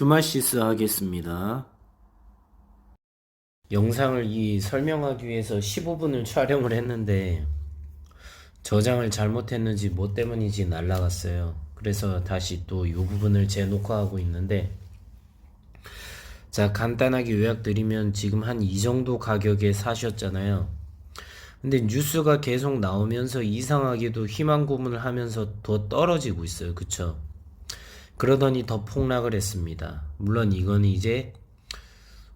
휴마시스 하겠습니다. 영상을 설명하기 위해서 15분을 촬영을 했는데 저장을 잘못했는지 뭐 때문인지 날라갔어요. 그래서 다시 또 이 부분을 재녹화하고 있는데, 자, 간단하게 요약드리면 지금 한 이 정도 가격에 사셨잖아요. 근데 뉴스가 계속 나오면서 이상하게도 희망 고문을 하면서 더 떨어지고 있어요. 그쵸? 그러더니 더 폭락을 했습니다. 물론 이건 이제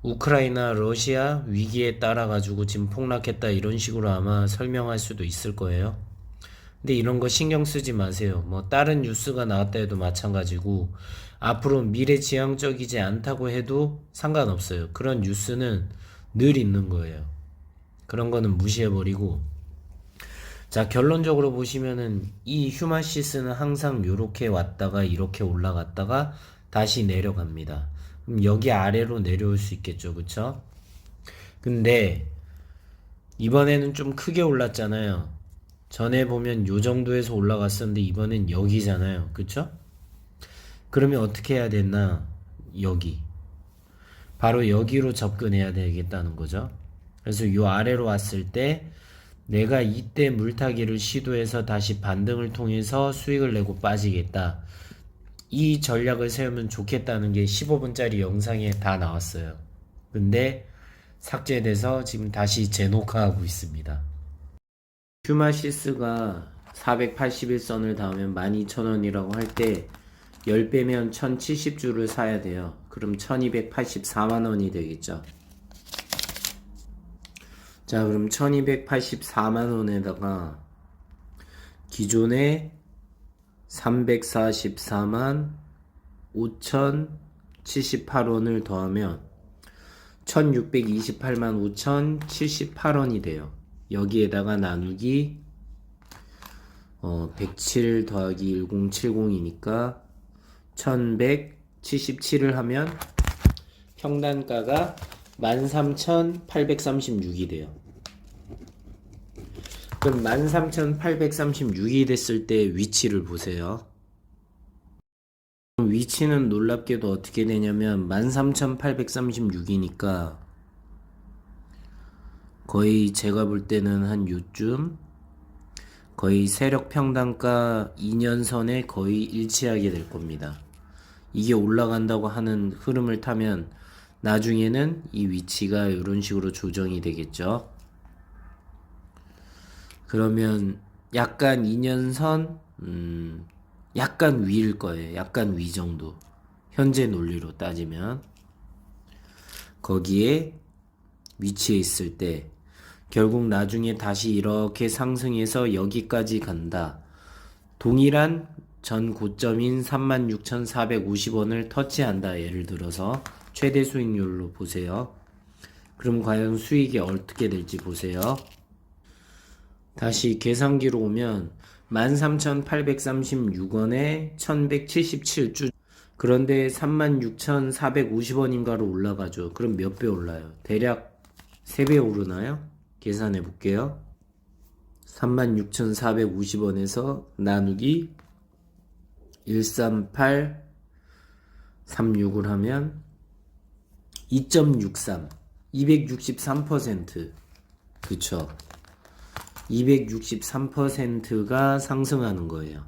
우크라이나 러시아 위기에 따라 가지고 지금 폭락했다 이런 식으로 아마 설명할 수도 있을 거예요. 근데 이런 거 신경 쓰지 마세요. 뭐 다른 뉴스가 나왔다 해도 마찬가지고, 앞으로 미래지향적이지 않다고 해도 상관없어요. 그런 뉴스는 늘 있는 거예요. 그런 거는 무시해버리고, 자, 결론적으로 보시면은 이 휴마시스는 항상 요렇게 왔다가 이렇게 올라갔다가 다시 내려갑니다. 그럼 여기 아래로 내려올 수 있겠죠, 그쵸? 근데 이번에는 좀 크게 올랐잖아요. 전에 보면 요 정도에서 올라갔었는데 이번엔 여기잖아요, 그쵸? 그러면 어떻게 해야 됐나? 여기, 바로 여기로 접근해야 되겠다는 거죠. 그래서 요 아래로 왔을 때 내가 이때 물타기를 시도해서 다시 반등을 통해서 수익을 내고 빠지겠다, 이 전략을 세우면 좋겠다는 게 15분짜리 영상에 다 나왔어요. 근데 삭제돼서 지금 다시 재녹화하고 있습니다. 휴마시스가 481선을 닿으면 12,000원이라고 할 때 10배면 1070주를 사야 돼요. 그럼 1284만원이 되겠죠. 자, 그럼 1284만원에다가 기존에 344만 5,078원을 더하면 1628만 5,078원이 돼요. 여기에다가 나누기 107 더하기 1070이니까 1177을 하면 평단가가 13,836이 돼요. 그럼 13,836이 됐을 때 위치를 보세요. 위치는 놀랍게도 어떻게 되냐면 13,836이니까 거의 제가 볼 때는 한 요쯤 거의 세력 평단가 2년선에 거의 일치하게 될 겁니다. 이게 올라간다고 하는 흐름을 타면 나중에는 이 위치가 이런 식으로 조정이 되겠죠. 그러면 약간 2년선 약간 위일 거예요. 약간 위 정도. 현재 논리로 따지면 거기에 위치해 있을 때 결국 나중에 다시 이렇게 상승해서 여기까지 간다. 동일한 전 고점인 36,450원을 터치한다. 예를 들어서 최대 수익률로 보세요. 그럼 과연 수익이 어떻게 될지 보세요. 다시 계산기로 오면 13,836원에 1177주, 그런데 36,450원인가로 올라가죠. 그럼 몇 배 올라요? 대략 3배 오르나요? 계산해 볼게요. 36,450원에서 나누기 138 36을 하면 2.63, 263%. 그쵸? 263%가 상승하는 거예요.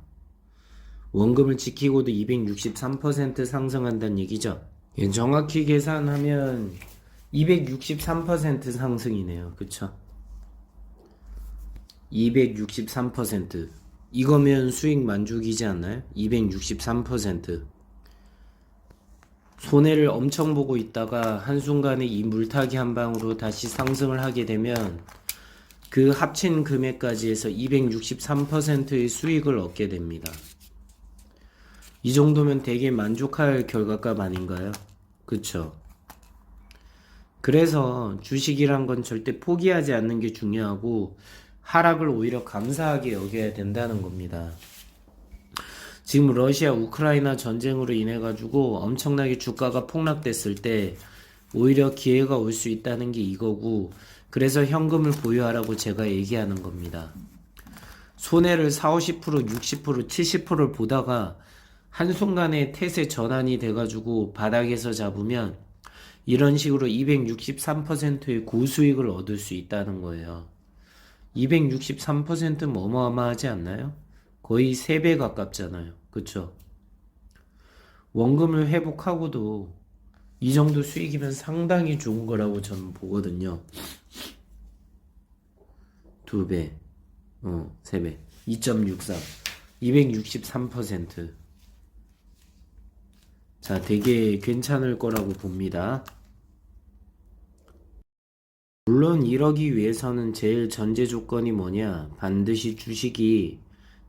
원금을 지키고도 263% 상승한다는 얘기죠. 예, 정확히 계산하면 263% 상승이네요. 그쵸? 263%. 이거면 수익 만족이지 않나요? 263%. 손해를 엄청 보고 있다가 한순간에 이 물타기 한 방으로 다시 상승을 하게 되면 그 합친 금액까지 해서 263%의 수익을 얻게 됩니다. 이 정도면 되게 만족할 결과값 아닌가요? 그쵸? 그래서 주식이란 건 절대 포기하지 않는 게 중요하고 하락을 오히려 감사하게 여겨야 된다는 겁니다. 지금 러시아 우크라이나 전쟁으로 인해 가지고 엄청나게 주가가 폭락됐을 때 오히려 기회가 올 수 있다는 게 이거고, 그래서 현금을 보유하라고 제가 얘기하는 겁니다. 손해를 40%, 60%, 70%를 보다가 한순간에 태세 전환이 돼가지고 바닥에서 잡으면 이런 식으로 263%의 고수익을 얻을 수 있다는 거예요. 263%면 어마어마하지 않나요? 거의 3배 가깝잖아요. 그쵸? 원금을 회복하고도 이 정도 수익이면 상당히 좋은 거라고 저는 보거든요. 2배, 3배, 2.63, 263%. 자, 되게 괜찮을 거라고 봅니다. 물론 이러기 위해서는 제일 전제 조건이 뭐냐? 반드시 주식이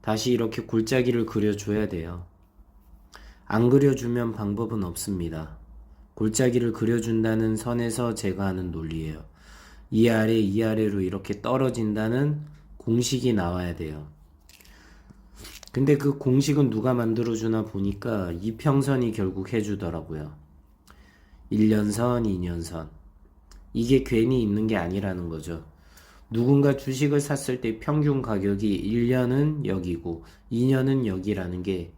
다시 이렇게 골짜기를 그려줘야 돼요. 안 그려주면 방법은 없습니다. 골짜기를 그려준다는 선에서 제가 하는 논리예요. 이 아래로 이렇게 떨어진다는 공식이 나와야 돼요. 근데 그 공식은 누가 만들어주나 보니까 이평선이 결국 해주더라고요. 1년선, 2년선. 이게 괜히 있는 게 아니라는 거죠. 누군가 주식을 샀을 때 평균 가격이 1년은 여기고 2년은 여기라는 게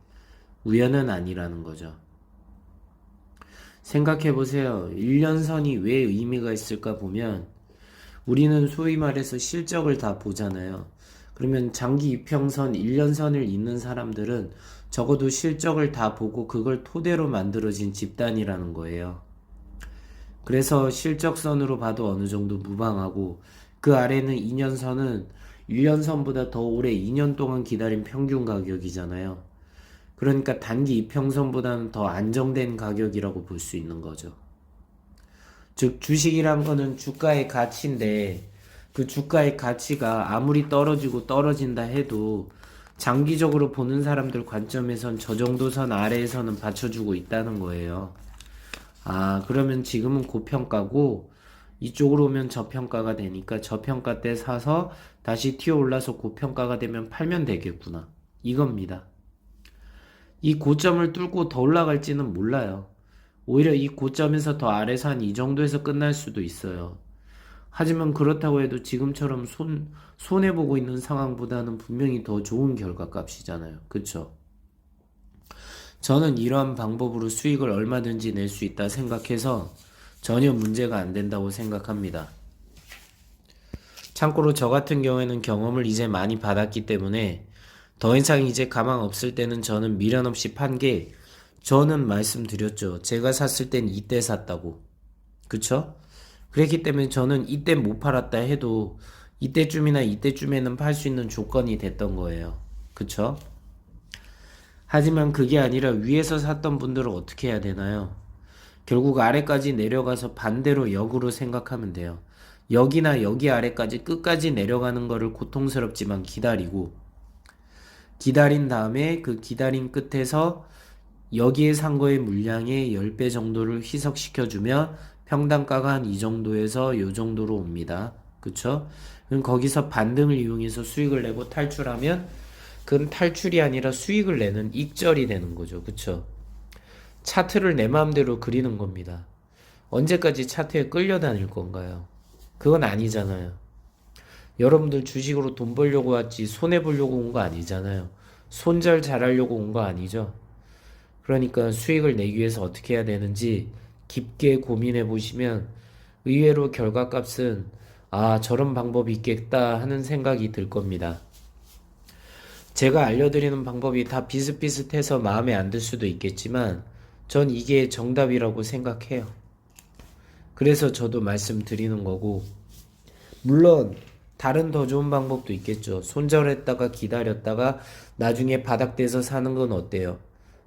우연은 아니라는 거죠. 생각해 보세요. 1년선이 왜 의미가 있을까 보면 우리는 소위 말해서 실적을 다 보잖아요. 그러면 장기 이평선 1년선을 잇는 사람들은 적어도 실적을 다 보고 그걸 토대로 만들어진 집단이라는 거예요. 그래서 실적선으로 봐도 어느 정도 무방하고 그 아래는 2년선은 1년선보다 더 오래 2년 동안 기다린 평균 가격이잖아요. 그러니까 단기 이평선보다는 더 안정된 가격이라고 볼 수 있는 거죠. 즉 주식이란 거는 주가의 가치인데 그 주가의 가치가 아무리 떨어지고 떨어진다 해도 장기적으로 보는 사람들 관점에선 저 정도 선 아래에서는 받쳐주고 있다는 거예요. 아, 그러면 지금은 고평가고 이쪽으로 오면 저평가가 되니까 저평가 때 사서 다시 튀어 올라서 고평가가 되면 팔면 되겠구나. 이겁니다. 이 고점을 뚫고 더 올라갈지는 몰라요. 오히려 이 고점에서 더 아래서 한 이 정도에서 끝날 수도 있어요. 하지만 그렇다고 해도 지금처럼 손해보고 있는 상황보다는 분명히 더 좋은 결과값이잖아요. 그쵸? 저는 이러한 방법으로 수익을 얼마든지 낼 수 있다 생각해서 전혀 문제가 안 된다고 생각합니다. 참고로 저 같은 경우에는 경험을 이제 많이 받았기 때문에 더 이상 이제 가망 없을 때는 저는 미련 없이 판 게 저는 말씀드렸죠. 제가 샀을 땐 이때 샀다고. 그쵸? 그랬기 때문에 저는 이때 못 팔았다 해도 이때쯤에는 팔 수 있는 조건이 됐던 거예요. 그쵸? 하지만 그게 아니라 위에서 샀던 분들은 어떻게 해야 되나요? 결국 아래까지 내려가서 반대로 역으로 생각하면 돼요. 여기나 여기 아래까지 끝까지 내려가는 거를 고통스럽지만 기다린 다음에 그 기다린 끝에서 여기에 산 거의 물량의 10배 정도를 희석시켜주면 평단가가 한 이 정도에서 요 정도로 옵니다. 그쵸? 그럼 거기서 반등을 이용해서 수익을 내고 탈출하면 그건 탈출이 아니라 수익을 내는 익절이 되는 거죠. 그쵸? 차트를 내 마음대로 그리는 겁니다. 언제까지 차트에 끌려다닐 건가요? 그건 아니잖아요. 여러분들 주식으로 돈 벌려고 왔지 손해보려고 온 거 아니잖아요. 손절 잘하려고 온 거 아니죠. 그러니까 수익을 내기 위해서 어떻게 해야 되는지 깊게 고민해 보시면 의외로 결과값은 아, 저런 방법이 있겠다 하는 생각이 들 겁니다. 제가 알려드리는 방법이 다 비슷비슷해서 마음에 안 들 수도 있겠지만 전 이게 정답이라고 생각해요. 그래서 저도 말씀드리는 거고 물론 다른 더 좋은 방법도 있겠죠. 손절했다가 기다렸다가 나중에 바닥돼서 사는 건 어때요?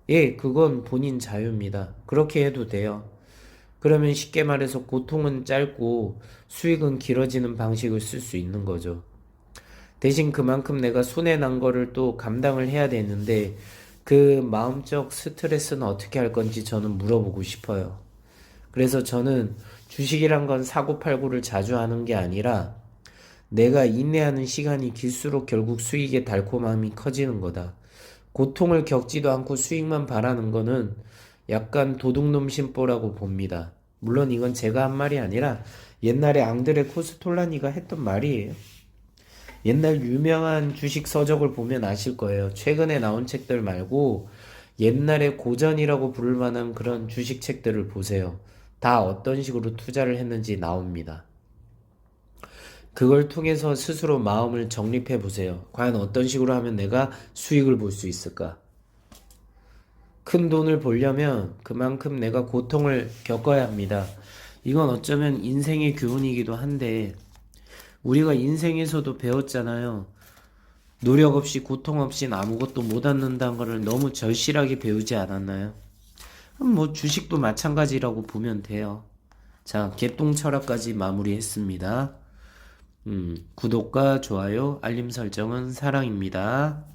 예, 그건 본인 자유입니다. 그렇게 해도 돼요. 그러면 쉽게 말해서 고통은 짧고 수익은 길어지는 방식을 쓸 수 있는 거죠. 대신 그만큼 내가 손해난 거를 또 감당을 해야 되는데 그 마음적 스트레스는 어떻게 할 건지 저는 물어보고 싶어요. 그래서 저는 주식이란 건 사고팔고를 자주 하는 게 아니라 내가 인내하는 시간이 길수록 결국 수익의 달콤함이 커지는 거다. 고통을 겪지도 않고 수익만 바라는 거는 약간 도둑놈 심보라고 봅니다. 물론 이건 제가 한 말이 아니라 옛날에 앙드레 코스톨라니가 했던 말이에요. 옛날 유명한 주식 서적을 보면 아실 거예요. 최근에 나온 책들 말고 옛날에 고전이라고 부를 만한 그런 주식 책들을 보세요. 다 어떤 식으로 투자를 했는지 나옵니다. 그걸 통해서 스스로 마음을 정립해 보세요. 과연 어떤 식으로 하면 내가 수익을 볼 수 있을까? 큰 돈을 벌려면 그만큼 내가 고통을 겪어야 합니다. 이건 어쩌면 인생의 교훈이기도 한데, 우리가 인생에서도 배웠잖아요. 노력 없이 고통 없이는 아무것도 못 얻는다는 것을 너무 절실하게 배우지 않았나요? 그럼 뭐 주식도 마찬가지라고 보면 돼요. 자, 개똥 철학까지 마무리했습니다. 구독과 좋아요, 알림 설정은 사랑입니다.